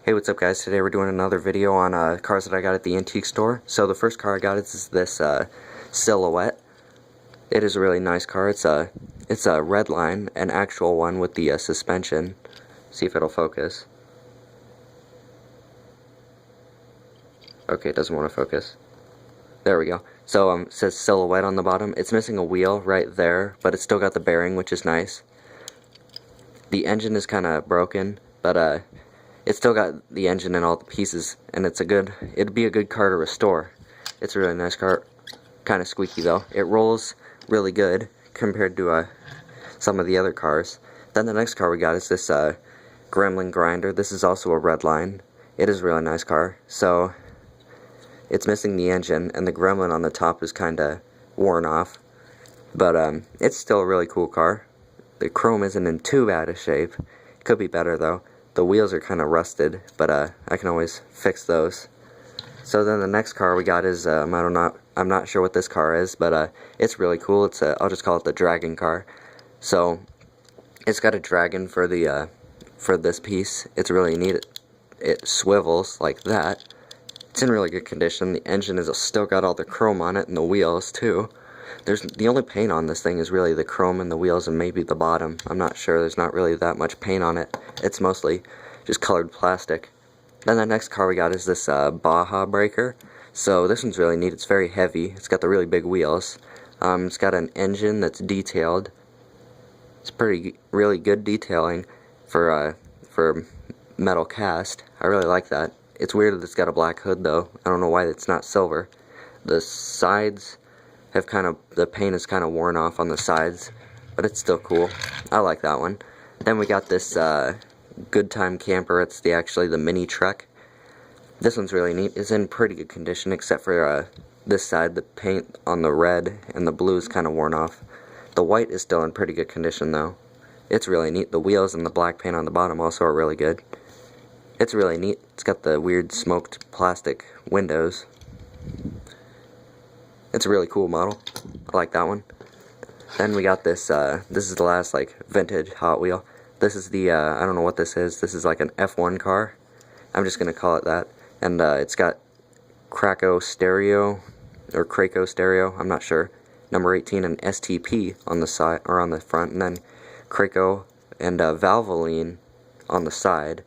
Hey, what's up guys? Today we're doing another video on cars that I got at the antique store. So the first car I got is this Silhouette. It is a really nice car. It's a Redline, an actual one with the suspension. See if it'll focus. Okay, it doesn't want to focus. There we go. So it says Silhouette on the bottom. It's missing a wheel right there, but it's still got the bearing, which is nice. The engine is kind of broken, but it's still got the engine and all the pieces, and it'd be a good car to restore. It's a really nice car. Kind of squeaky though. It rolls really good compared to some of the other cars. Then the next car we got is this Gremlin grinder. This is also a Redline. It is a really nice car. So it's missing the engine, and the Gremlin on the top is kind of worn off. But it's still a really cool car. The chrome isn't in too bad a shape. It could be better though. The wheels are kind of rusted, but I can always fix those. So then the next car we got is I'm not sure what this car is, but it's really cool. I'll just call it the dragon car. So it's got a dragon for this piece. It's really neat. It swivels like that. It's in really good condition. The engine is still got all the chrome on it, and the wheels too. The only paint on this thing is really the chrome and the wheels and maybe the bottom. I'm not sure. There's not really that much paint on it. It's mostly just colored plastic. Then the next car we got is this Baja Breaker. So this one's really neat. It's very heavy. It's got the really big wheels. It's got an engine that's detailed. It's really good detailing for metal cast. I really like that. It's weird that it's got a black hood though. I don't know why it's not silver. The sides have the paint is kind of worn off on the sides, but it's still cool. I like that one. Then we got this Good Time Camper. It's actually the mini truck. This one's really neat. It's in pretty good condition except for this side. The paint on the red and the blue is kind of worn off. The white is still in pretty good condition though. It's really neat. The wheels and the black paint on the bottom also are really good. It's really neat. It's got the weird smoked plastic windows. It's a really cool model. I like that one. Then we got this, this is the last vintage Hot Wheel. This is the, I don't know what this is. This is like an F1 car. I'm just going to call it that. And it's got Krakow stereo, or Krakow stereo, I'm not sure. Number 18 and STP on the side, or on the front. And then Krakow and Valvoline on the side.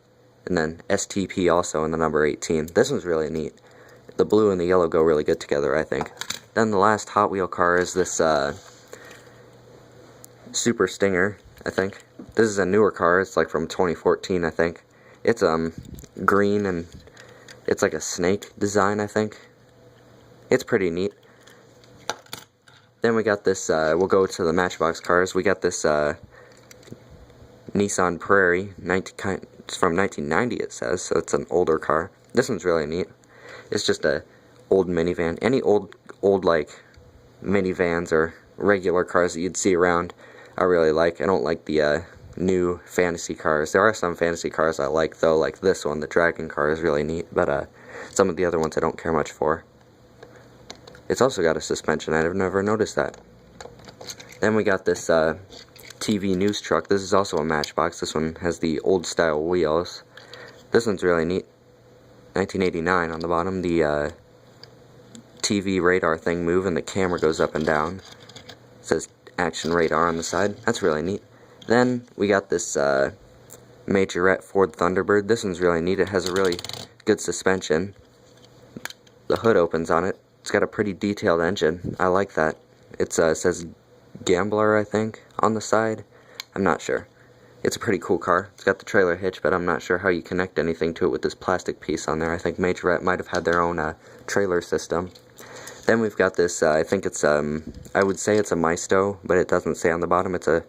And then STP also in the number 18. This one's really neat. The blue and the yellow go really good together, I think. Then the last Hot Wheel car is this Super Stinger, I think. This is a newer car. It's from 2014, I think. It's green and it's like a snake design, I think. It's pretty neat. Then we got this, we'll go to the Matchbox cars. We got this Nissan Prairie, it's from 1990 it says, so it's an older car. This one's really neat. It's just a old minivan. Any old minivans or regular cars that you'd see around, I really like. I don't like the new fantasy cars. There are some fantasy cars I like though, like this one. The Dragon car is really neat, but some of the other ones I don't care much for. It's also got a suspension. I've never noticed that. Then we got this TV news truck. This is also a Matchbox. This one has the old style wheels. This one's really neat. 1989 on the bottom. The TV radar thing move and the camera goes up and down. It says action radar on the side. That's really neat. Then we got this Majorette Ford Thunderbird. This one's really neat. It has a really good suspension. The hood opens on it. It's got a pretty detailed engine. I like that. It says Gambler, I think, on the side. I'm not sure. It's a pretty cool car. It's got the trailer hitch, but I'm not sure how you connect anything to it with this plastic piece on there. I think Majorette might have had their own trailer system. Then we've got this, I think it's, I would say it's a Maisto, but it doesn't say on the bottom. It's a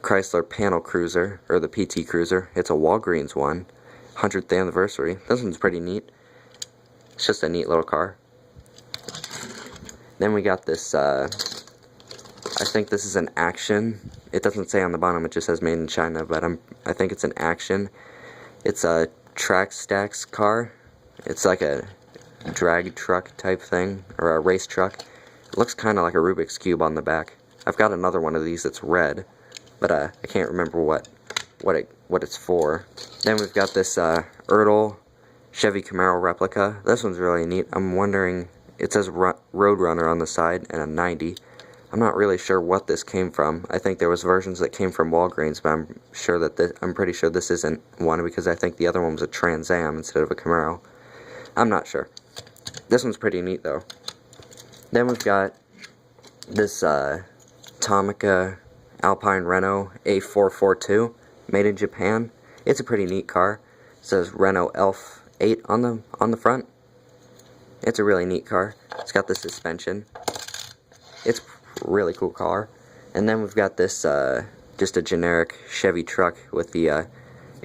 Chrysler Panel Cruiser, or the PT Cruiser. It's a Walgreens one, 100th anniversary. This one's pretty neat. It's just a neat little car. Then we got this, I think this is an Action. It doesn't say on the bottom, it just says made in China, but I think it's an Action. It's a track stacks car. It's like a drag truck type thing, or a race truck. It looks kind of like a Rubik's Cube on the back. I've got another one of these that's red, but I can't remember what it's for. Then we've got this Ertl Chevy Camaro replica. This one's really neat. I'm wondering, it says Roadrunner on the side and a 90. I'm not really sure what this came from. I think there was versions that came from Walgreens, but I'm pretty sure this isn't one, because I think the other one was a Trans Am instead of a Camaro. I'm not sure. This one's pretty neat though. Then we've got this Tomica Alpine Renault A442, made in Japan. It's a pretty neat car. It says Renault Elf 8 on the front. It's a really neat car. It's got the suspension. It's a really cool car. And then we've got this just a generic Chevy truck with the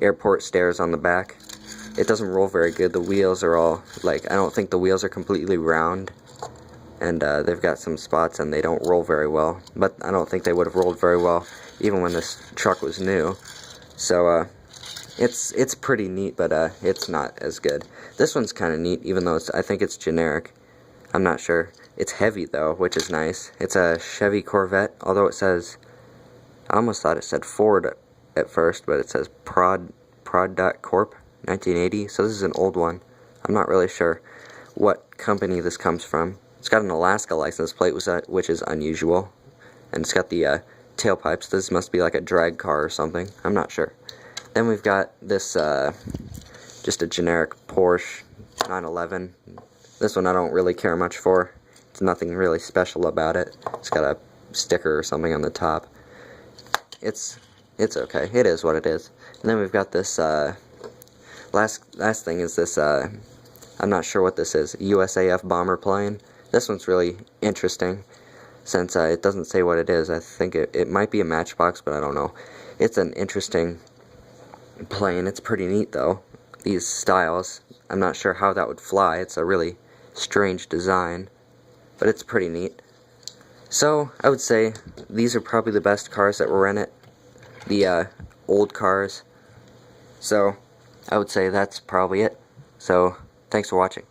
airport stairs on the back. It doesn't roll very good. The wheels are all, like, I don't think the wheels are completely round, and they've got some spots and they don't roll very well. But I don't think they would have rolled very well even when this truck was new. So it's pretty neat, but it's not as good. This one's kind of neat, even though I think it's generic. I'm not sure. It's heavy though, which is nice. It's a Chevy Corvette, although it says, I almost thought it said Ford at first, but it says Prod.Corp 1980. So this is an old one. I'm not really sure what company this comes from. It's got an Alaska license plate, which is unusual, and it's got the tailpipes. This must be like a drag car or something. I'm not sure. Then we've got this just a generic Porsche 911. This one I don't really care much for. It's nothing really special about it. It's got a sticker or something on the top. It's okay. It is what it is. And then we've got this last thing is this I'm not sure what this is. USAF bomber plane. This one's really interesting since it doesn't say what it is. I think it might be a Matchbox, but I don't know. It's an interesting plane. It's pretty neat though. These styles, I'm not sure how that would fly. It's a really strange design, but it's pretty neat. So I would say these are probably the best cars that were in it, the old cars. So I would say that's probably it. So thanks for watching.